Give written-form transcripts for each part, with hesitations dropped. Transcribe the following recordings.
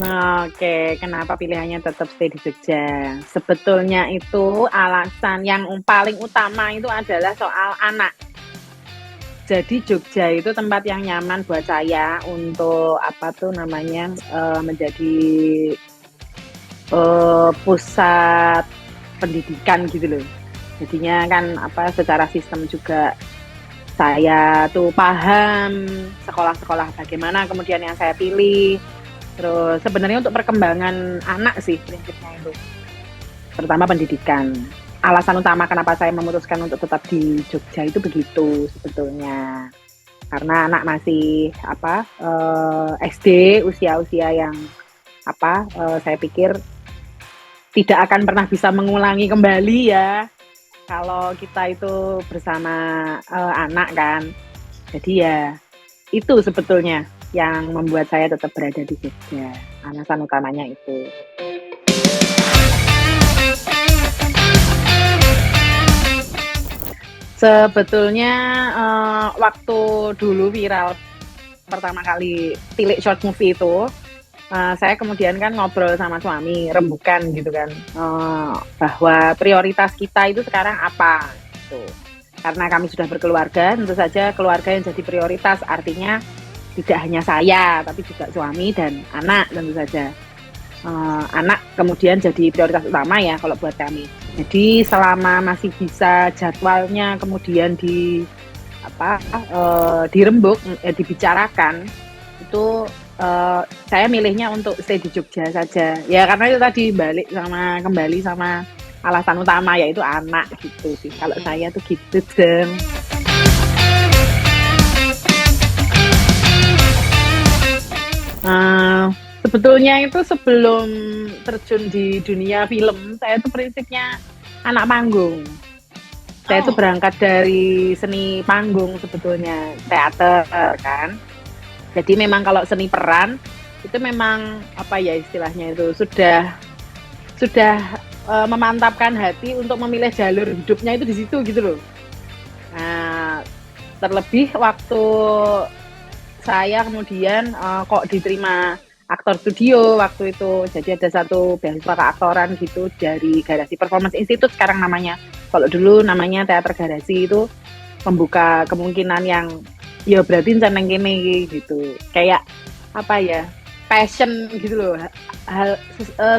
Nah, oke, kenapa pilihannya tetap stay di Jogja? Sebetulnya itu alasan yang paling utama itu adalah soal anak. Jadi Jogja itu tempat yang nyaman buat saya untuk apa tuh namanya, menjadi, pusat pendidikan gitu loh. Jadinya kan apa, secara sistem juga saya tuh paham sekolah-sekolah bagaimana kemudian yang saya pilih. Terus sebenarnya untuk perkembangan anak sih prinsipnya itu, terutama pendidikan. Alasan utama kenapa saya memutuskan untuk tetap di Jogja itu begitu sebetulnya. Karena anak masih apa, SD, usia-usia yang apa, saya pikir tidak akan pernah bisa mengulangi kembali ya, kalau kita itu bersama, anak kan. Jadi ya itu sebetulnya yang membuat saya tetap berada di Jogja, alasan utamanya itu. Sebetulnya, waktu dulu viral pertama kali tilik short movie itu, saya kemudian kan ngobrol sama suami, rembukan gitu kan, bahwa prioritas kita itu sekarang apa, gitu. Karena kami sudah berkeluarga, tentu saja keluarga yang jadi prioritas, artinya tidak hanya saya, tapi juga suami dan anak tentu saja. Anak kemudian jadi prioritas utama ya kalau buat kami. Jadi selama masih bisa jadwalnya kemudian apa, dirembuk, dibicarakan, itu, saya milihnya untuk stay di Jogja saja. Ya karena itu tadi kembali sama alasan utama yaitu anak gitu sih. Kalau saya tuh gitu, Jeng. Eee, Sebetulnya itu sebelum terjun di dunia film, saya tuh prinsipnya anak panggung. Saya tuh Oh, berangkat dari seni panggung sebetulnya, teater kan. Jadi memang kalau seni peran, itu memang apa ya istilahnya itu, sudah, memantapkan hati untuk memilih jalur hidupnya itu di situ gitu loh. Nah, terlebih waktu saya kemudian, kok diterima aktor studio waktu itu. Jadi ada satu beasiswa keaktoran gitu dari Garasi Performance Institute sekarang namanya. Kalau dulu namanya Teater Garasi itu membuka kemungkinan yang ya berarti nang kene iki gitu. Kayak apa ya, passion gitu loh.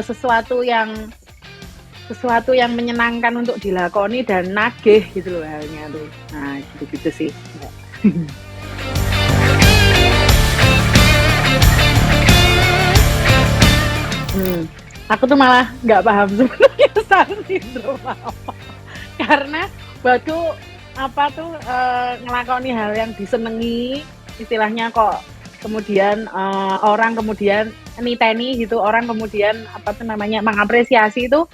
Sesuatu yang menyenangkan untuk dilakoni dan nagih gitu loh halnya tuh. Nah, gitu-gitu sih. Hmm, aku tuh malah nggak paham sebenarnya star syndrome apa. Karena buatku apa tuh ngelakoni hal yang disenengi, istilahnya kok kemudian orang kemudian niteni gitu, orang kemudian apa tuh namanya mengapresiasi itu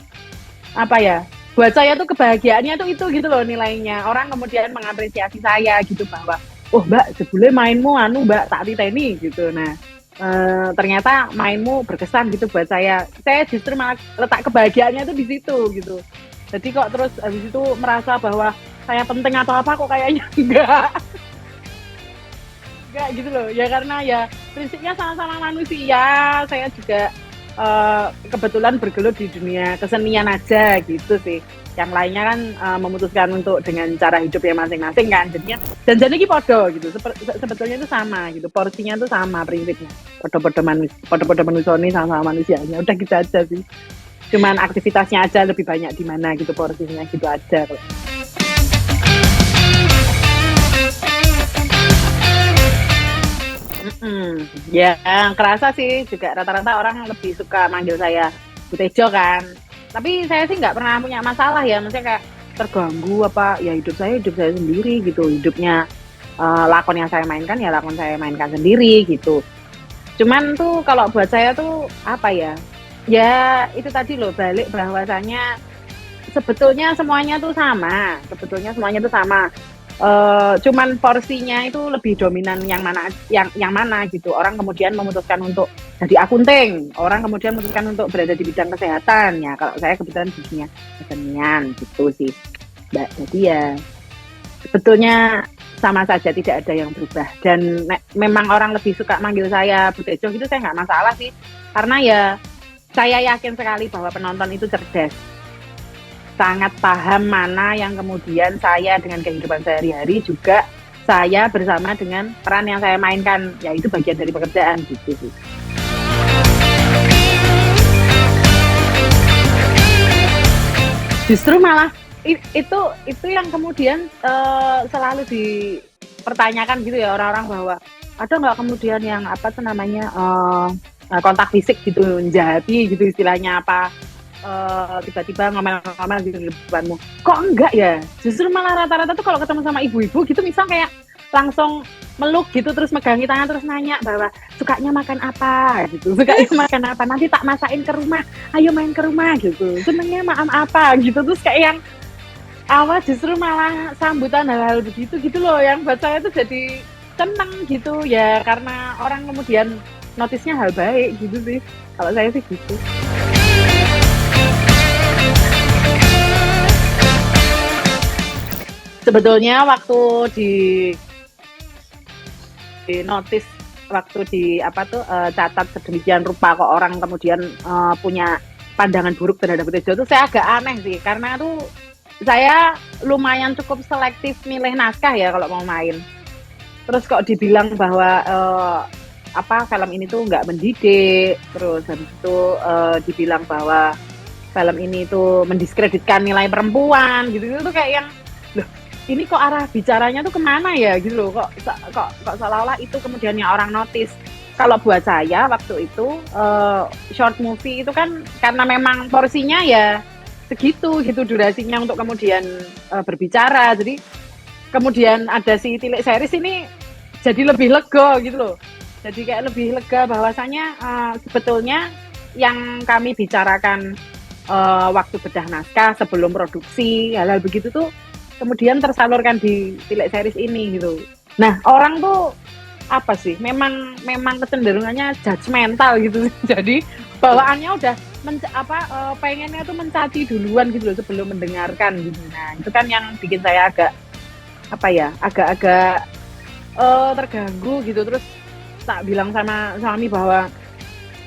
apa ya? Buat saya tuh kebahagiaannya tuh itu gitu loh nilainya. Orang kemudian mengapresiasi saya gitu bahwa, oh Mbak, jebule mainmu anu Mbak tak titeni gitu. Nah, ternyata mainmu berkesan gitu buat saya. Saya justru malah letak kebahagiaannya tuh di situ gitu. Jadi kok terus habis itu merasa bahwa saya penting atau apa kok kayaknya enggak gitu loh. Ya karena ya prinsipnya sama-sama manusia. Saya juga kebetulan bergelut di dunia kesenian aja gitu sih. Yang lainnya kan memutuskan untuk dengan cara hidupnya masing-masing kan. Jadinya dan jadi podo gitu. Sebetulnya itu sama gitu. Porsinya itu sama prinsipnya. Podo-podo manusiani sama-sama manusianya. Udah gitu aja sih. Cuman aktivitasnya aja lebih banyak di mana gitu porsinya gitu aja. Mhm, ya kerasa sih juga rata-rata orang lebih suka manggil saya Bu Tejo kan. Tapi saya sih nggak pernah punya masalah ya, maksudnya kayak terganggu apa, ya hidup saya sendiri gitu, hidupnya, lakon yang saya mainkan ya lakon saya mainkan sendiri gitu. Cuman tuh kalau buat saya tuh apa ya, ya itu tadi loh balik bahwasanya sebetulnya semuanya tuh sama. Cuman porsinya itu lebih dominan yang mana gitu. Orang kemudian memutuskan untuk jadi akunting, orang kemudian memutuskan untuk berada di bidang kesehatan. Ya kalau saya kebetulan di dunia kesenian gitu sih, Mbak. Jadi ya Sebetulnya sama saja, tidak ada yang berubah. Dan memang orang lebih suka manggil saya Bu Tejo gitu, saya nggak masalah sih. Karena ya saya yakin sekali bahwa penonton itu cerdas. Sangat paham mana yang kemudian saya dengan kehidupan sehari-hari juga saya bersama dengan peran yang saya mainkan, yaitu bagian dari pekerjaan gitu sih. Justru malah itu yang kemudian selalu dipertanyakan gitu ya orang-orang, bahwa ada nggak kemudian yang apa tuh namanya kontak fisik gitu, menjahati gitu istilahnya, apa tiba-tiba ngomel-ngomel gitu di depanmu. Kok enggak ya? Justru malah rata-rata tuh kalau ketemu sama ibu-ibu gitu, misal kayak langsung meluk gitu, terus megangi tangan, terus nanya bahwa sukanya makan apa gitu, sukanya makan apa, nanti tak masakin ke rumah, ayo main ke rumah gitu, senengnya makan apa gitu. Terus kayak yang awal justru malah sambutan hal-hal begitu gitu loh, yang buat saya tuh jadi seneng gitu ya, karena orang kemudian notisnya hal baik gitu sih, kalau saya sih gitu. Sebetulnya waktu di notis, waktu di apa tuh catat sedemikian rupa kok orang kemudian punya pandangan buruk terhadap Tejo tuh, saya agak aneh sih, karena tuh saya lumayan cukup selektif milih naskah ya kalau mau main. Terus kok dibilang bahwa apa film ini tuh nggak mendidik, terus habis itu dibilang bahwa film ini tuh mendiskreditkan nilai perempuan gitu, itu tuh kayak yang loh, ini kok arah bicaranya tuh kemana ya gitu loh, kok seolah-olah itu kemudian yang orang notice. Kalau buat saya waktu itu short movie itu kan karena memang porsinya ya segitu gitu durasinya untuk kemudian berbicara, jadi kemudian ada si tilik series ini jadi lebih lega gitu loh, jadi kayak lebih lega bahwasanya sebetulnya yang kami bicarakan waktu bedah naskah sebelum produksi, hal-hal begitu tuh kemudian tersalurkan di tilik series ini gitu. Nah orang tuh apa sih, memang kecenderungannya judgmental gitu jadi bawaannya udah pengennya tuh mencaci duluan gitu loh sebelum mendengarkan gitu. Nah itu kan yang bikin saya agak agak terganggu gitu. Terus tak bilang sama suami bahwa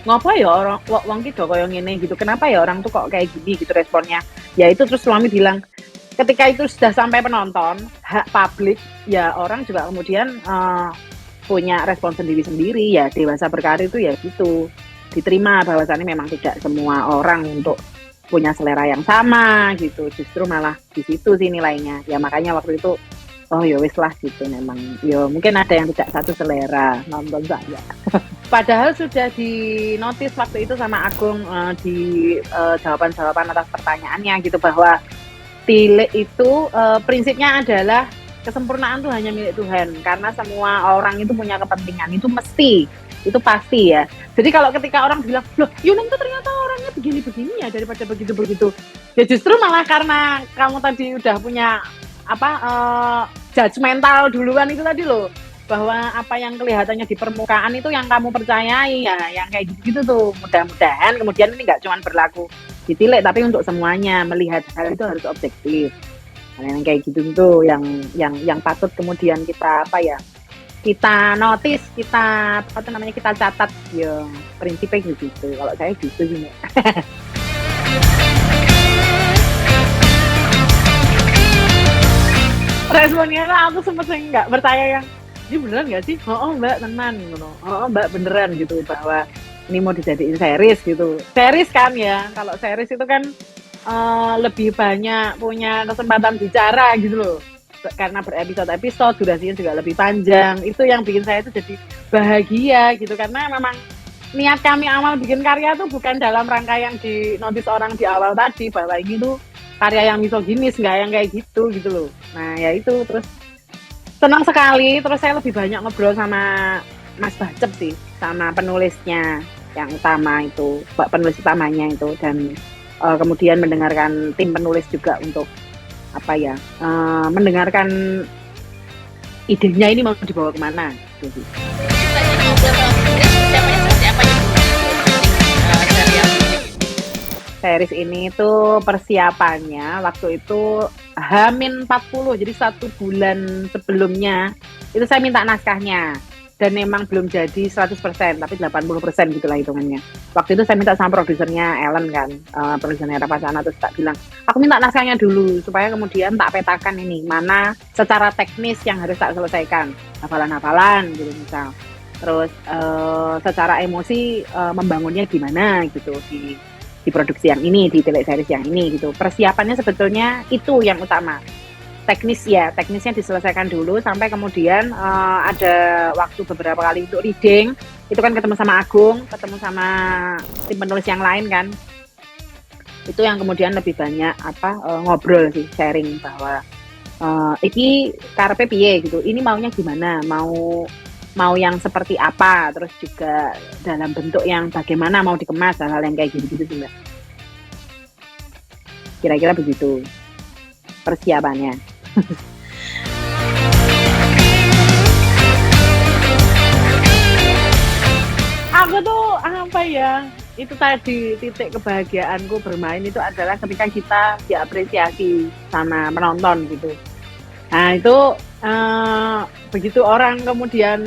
ngapa ya orang wong ki do koyo ngene gitu, kenapa ya orang tuh kok kayak gini gitu responnya. Ya itu terus suami bilang, ketika itu sudah sampai penonton, hak publik, ya orang juga kemudian punya respon sendiri-sendiri ya. Dewasa berkarir itu ya gitu, diterima bahwasannya memang tidak semua orang untuk punya selera yang sama gitu. Justru malah di situ sih nilainya. Ya makanya waktu itu oh ya wis lah gitu, memang ya mungkin ada yang tidak satu selera nonton saya. Padahal sudah di notis waktu itu sama Agung di jawaban-jawaban atas pertanyaannya gitu, bahwa tilik itu prinsipnya adalah kesempurnaan tuh hanya milik Tuhan, karena semua orang itu punya kepentingan, itu mesti, itu pasti ya. Jadi kalau ketika orang bilang, loh Yunung tuh ternyata orangnya begini-begini ya daripada begitu-begitu, ya justru malah karena kamu tadi udah punya judgmental duluan itu tadi loh, bahwa apa yang kelihatannya di permukaan itu yang kamu percayai ya, yang kayak gitu-gitu tuh. Mudah-mudahan kemudian ini nggak cuma berlaku di tilik tapi untuk semuanya, melihat hal itu harus objektif. Nah, yang kayak gitu tuh yang patut kemudian kita kita notice, kita kita catat ya, prinsipnya gitu. Kalau saya gitu sih. Responnya lah, aku sempet nggak percaya, yang ini beneran nggak sih? Oh mbak tenan gitu, oh mbak beneran gitu, bahwa ini mau dijadiin series gitu. Series kan ya, kalau series itu kan lebih banyak punya kesempatan bicara gitu loh, karena berepisode-episode, durasinya juga lebih panjang. Itu yang bikin saya itu jadi bahagia gitu, karena memang niat kami awal bikin karya tuh bukan dalam rangka yang di notice orang di awal tadi, bahwa ini tuh karya yang misoginis, nggak yang kayak gitu loh. Nah ya itu, terus senang sekali. Terus saya lebih banyak ngobrol sama Mas Bacep sih, sama penulisnya yang utama itu, penulis utamanya itu, dan kemudian mendengarkan tim penulis juga untuk mendengarkan idenya ini mau dibawa kemana gitu. series ini tuh persiapannya waktu itu H-40, jadi 1 bulan sebelumnya itu saya minta naskahnya dan memang belum jadi 100%, tapi 80% gitulah hitungannya. Waktu itu saya minta sama produsernya Ellen kan, produsernya Rapasana, terus tak bilang, aku minta naskahnya dulu supaya kemudian tak petakan ini mana secara teknis yang harus tak selesaikan, hafalan-hafalan gitu misal. Terus secara emosi membangunnya gimana gitu di produksi yang ini, di teleseries yang ini gitu. Persiapannya sebetulnya itu yang utama. Teknisnya diselesaikan dulu sampai kemudian ada waktu beberapa kali untuk reading. Itu kan ketemu sama Agung, ketemu sama tim penulis yang lain kan. Itu yang kemudian lebih banyak ngobrol sih, sharing bahwa iki karepe piye gitu. Ini maunya gimana? Mau yang seperti apa, terus juga dalam bentuk yang bagaimana mau dikemas, hal-hal yang kayak gitu-gitu sih Mbak. Kira-kira begitu persiapannya. Aku tuh itu tadi titik kebahagiaanku bermain itu adalah ketika kita diapresiasi sama penonton gitu. Nah itu begitu orang kemudian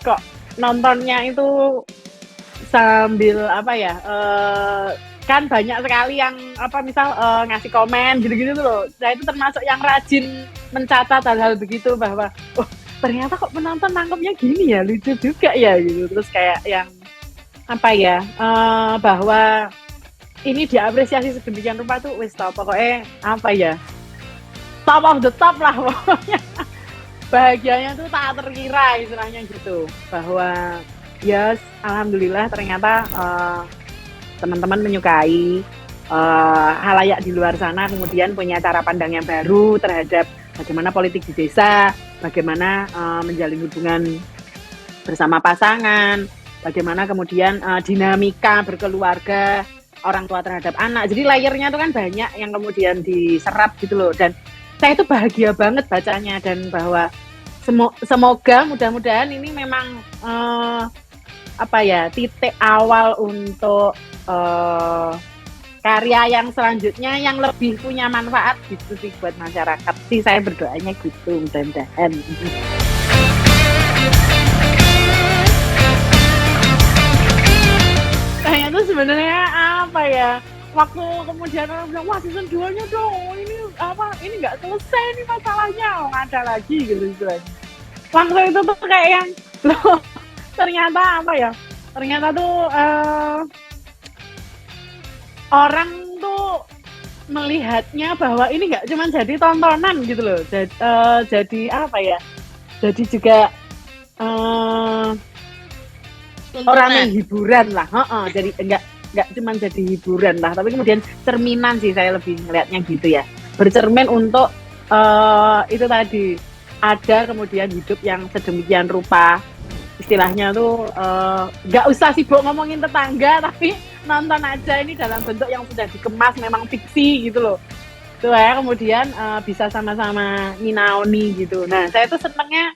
kok nontonnya itu sambil kan banyak sekali yang misal ngasih komen gitu-gitu tuh loh. Saya itu termasuk yang rajin mencatat hal-hal begitu bahwa ternyata kok penonton nangkepnya gini ya, lucu juga ya gitu. Terus kayak yang bahwa ini diapresiasi sedemikian rupa tuh wis pokoknya top of the top lah pokoknya. Bahagianya tuh tak terkira istilahnya gitu, bahwa alhamdulillah ternyata teman-teman menyukai, halayak di luar sana kemudian punya cara pandang yang baru terhadap bagaimana politik di desa, bagaimana menjalin hubungan bersama pasangan, bagaimana kemudian dinamika berkeluarga orang tua terhadap anak. Jadi layernya tuh kan banyak yang kemudian diserap gitu loh, dan saya itu bahagia banget bacanya, dan bahwa semoga mudah-mudahan ini memang titik awal untuk karya yang selanjutnya yang lebih punya manfaat gitu sih buat masyarakat sih, saya berdoanya gitu mudah-mudahan. Kayaknya tuh sebenarnya waktu kemudian orang bilang wah season 2-nya dong, ini nggak selesai nih masalahnya, ada lagi gitu istilahnya. Waktu itu tuh kayak yang loh ternyata tuh orang tuh melihatnya bahwa ini nggak cuma jadi tontonan gitu loh, jadi juga orang yang hiburan lah, jadi nggak cuma jadi hiburan lah, tapi kemudian cerminan sih, saya lebih ngelihatnya gitu ya, bercermin untuk itu tadi, ada kemudian hidup yang sedemikian rupa, istilahnya tuh nggak usah sibuk ngomongin tetangga, tapi nonton aja ini dalam bentuk yang sudah dikemas memang fiksi gitu loh, tuh ya, kemudian bisa sama-sama nyinaoni gitu. Nah saya tuh senengnya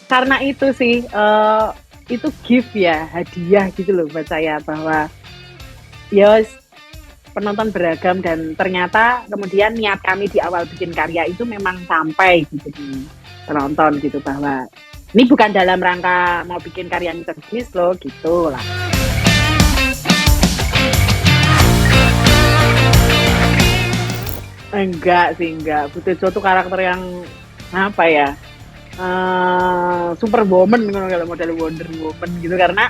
karena itu sih, itu gift ya, hadiah gitu loh buat saya, bahwa penonton beragam, dan ternyata kemudian niat kami di awal bikin karya itu memang sampai gitu di penonton gitu, bahwa ini bukan dalam rangka mau bikin karya bisnis loh gitu lah. Enggak, Putri Jo tuh karakter yang Superwoman kalau model Wonder Woman gitu, karena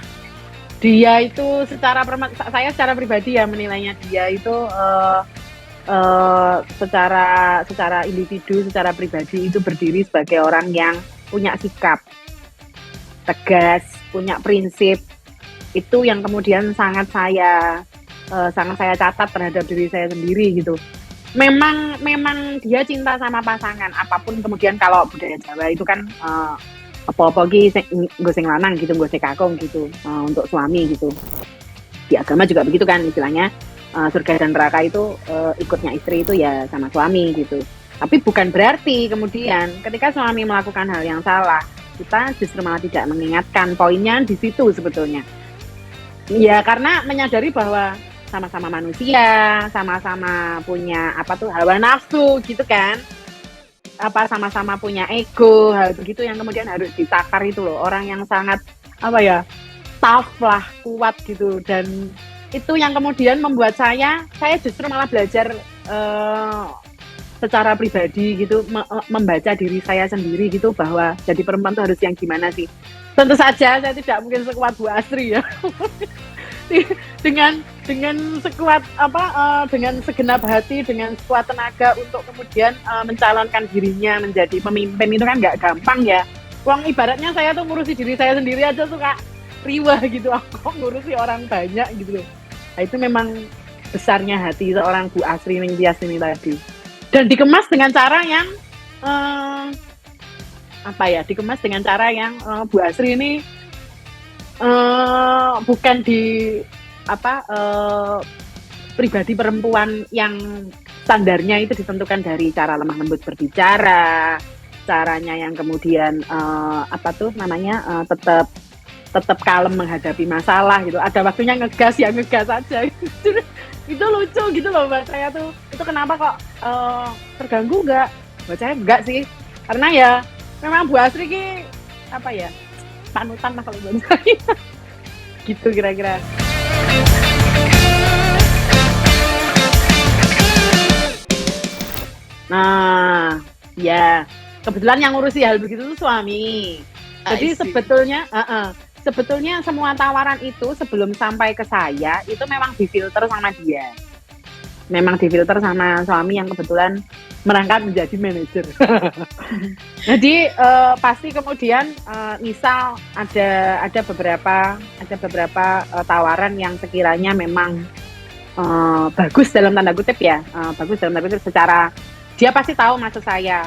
dia itu saya secara pribadi ya menilainya dia itu secara individu, secara pribadi itu berdiri sebagai orang yang punya sikap tegas, punya prinsip. Itu yang kemudian sangat saya catat terhadap diri saya sendiri gitu. Memang dia cinta sama pasangan apapun, kemudian kalau budaya Jawa itu kan apa-apa ki nggo sing lanang gitu, nggo sing kakung gitu, untuk suami gitu. Di agama juga begitu kan istilahnya, surga dan neraka itu ikutnya istri itu ya sama suami gitu. Tapi bukan berarti kemudian ketika suami melakukan hal yang salah, kita justru malah tidak mengingatkan. Poinnya di situ sebetulnya. Ya karena menyadari bahwa sama-sama manusia, sama-sama punya apa tuh hawa nafsu gitu kan, apa sama-sama punya ego, hal begitu yang kemudian harus ditakar itu loh. Orang yang sangat apa ya, tough lah, kuat gitu. Dan itu yang kemudian membuat saya justru malah belajar secara pribadi gitu, membaca diri saya sendiri gitu, bahwa jadi perempuan tuh harus yang gimana sih. Tentu saja saya tidak mungkin sekuat Bu Asri ya. dengan sekuat apa dengan segenap hati, dengan sekuat tenaga untuk kemudian mencalonkan dirinya menjadi pemimpin itu kan nggak gampang ya. Wong ibaratnya saya tuh ngurusi diri saya sendiri aja suka riwah gitu, aku ngurusi orang banyak gitu loh. Nah, itu memang besarnya hati seorang Bu Asri Ningtyas ini tadi. Dan dikemas dengan cara yang dikemas dengan cara yang Bu Asri ini bukan di pribadi perempuan yang standarnya itu ditentukan dari cara lemah lembut berbicara, caranya yang kemudian tetap kalem menghadapi masalah gitu. Ada waktunya ngegas ya ngegas aja. Itu lucu gitu loh buat saya tuh. Itu kenapa kok terganggu nggak? Buat saya enggak sih. Karena ya memang Bu Asri ki panutan lah kalau buat saya. Gitu kira-kira. Nah, ya kebetulan yang ngurusi hal begitu tuh suami. Jadi sebetulnya semua tawaran itu sebelum sampai ke saya itu memang difilter sama dia. Memang difilter sama suami yang kebetulan merangkap menjadi manajer. Jadi pasti kemudian misal ada beberapa tawaran yang sekiranya memang bagus dalam tanda kutip ya, bagus dalam tanda kutip secara dia pasti tahu maksud saya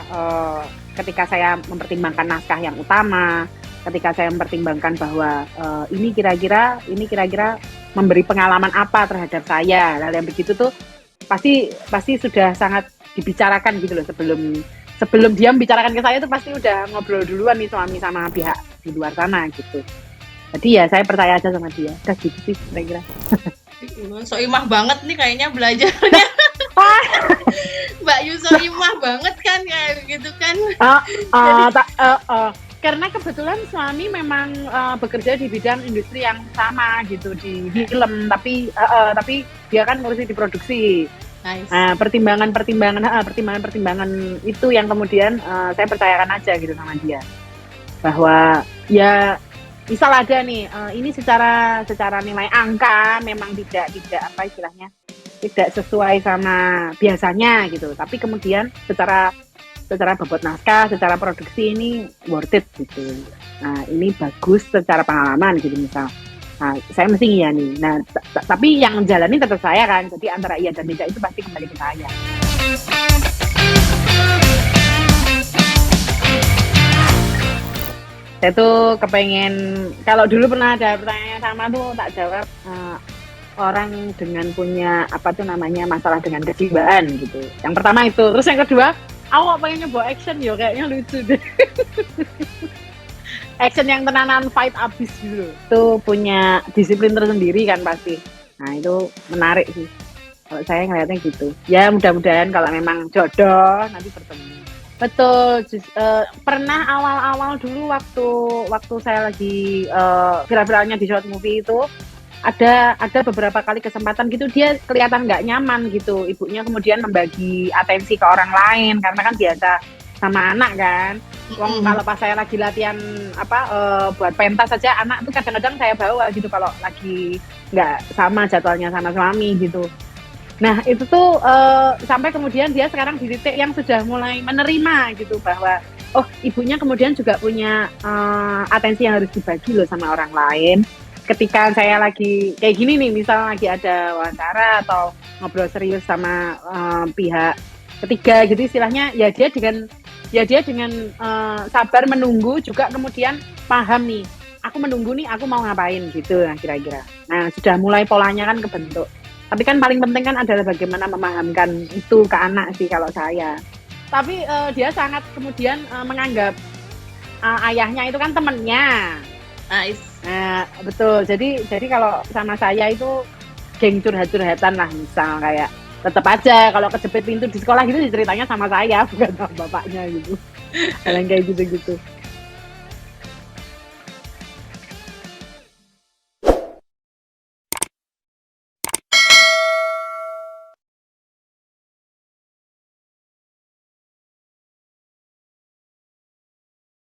ketika saya mempertimbangkan naskah yang utama, ketika saya mempertimbangkan bahwa ini kira-kira memberi pengalaman apa terhadap saya, hal yang begitu tuh pasti sudah sangat dibicarakan gitu loh sebelum dia membicarakan ke saya tuh pasti udah ngobrol duluan nih suami sama pihak di luar sana gitu. Jadi ya saya percaya aja sama dia. Udah gitu sih kira-kira. So imah banget nih kayaknya belajarnya. Mbak Yuso imah banget kan kayak gitu kan. Karena kebetulan suami memang bekerja di bidang industri yang sama gitu di film, tapi dia kan ngurusi di produksi. Nice. Pertimbangan itu yang kemudian saya percayakan aja gitu sama dia, bahwa ya misal ada nih ini secara nilai angka memang tidak apa istilahnya tidak sesuai sama biasanya gitu, tapi kemudian secara bobot naskah, secara produksi ini worth it gitu. Nah ini bagus secara pengalaman gitu misal. Nah saya mesti iya nih. Nah tapi yang jalani tetap saya kan. Jadi antara iya dan tidak itu pasti kembali ke saya. Saya tuh kepengen, kalau dulu pernah ada pertanyaan sama tuh tak jawab orang dengan punya masalah dengan kejiwaan gitu. Yang pertama itu, terus yang kedua aku pengen nyoba action ya, kayaknya lucu deh. Action yang tenanan fight abis gitu. Itu punya disiplin tersendiri kan pasti. Nah itu menarik sih. Kalau saya ngeliatnya gitu. Ya mudah-mudahan kalau memang jodoh nanti bertemu. Betul. Pernah awal-awal dulu waktu saya lagi viral-viralnya di short movie itu ada beberapa kali kesempatan gitu dia kelihatan nggak nyaman gitu, ibunya kemudian membagi atensi ke orang lain karena kan biasa sama anak kan. Kalau pas saya lagi latihan buat pentas saja anak tuh kadang-kadang saya bawa gitu kalau lagi nggak sama jadwalnya sama suami gitu. Nah itu tuh sampai kemudian dia sekarang di titik yang sudah mulai menerima gitu bahwa oh ibunya kemudian juga punya atensi yang harus dibagi loh sama orang lain. Ketika saya lagi kayak gini nih, misal lagi ada wawancara atau ngobrol serius sama pihak ketiga gitu istilahnya, ya dia dengan sabar menunggu juga kemudian paham nih, aku menunggu nih aku mau ngapain gitu nah kira-kira. Nah sudah mulai polanya kan kebentuk. Tapi kan paling penting kan adalah bagaimana memahamkan itu ke anak sih kalau saya. Tapi dia sangat kemudian menganggap ayahnya itu kan temennya. Nice. Nah, betul. Jadi kalau sama saya itu geng curhat-curhatan lah, misal kayak tetap aja kalau kejepit pintu di sekolah gitu ceritanya sama saya bukan sama bapaknya gitu. Hal yang kayak gitu-gitu.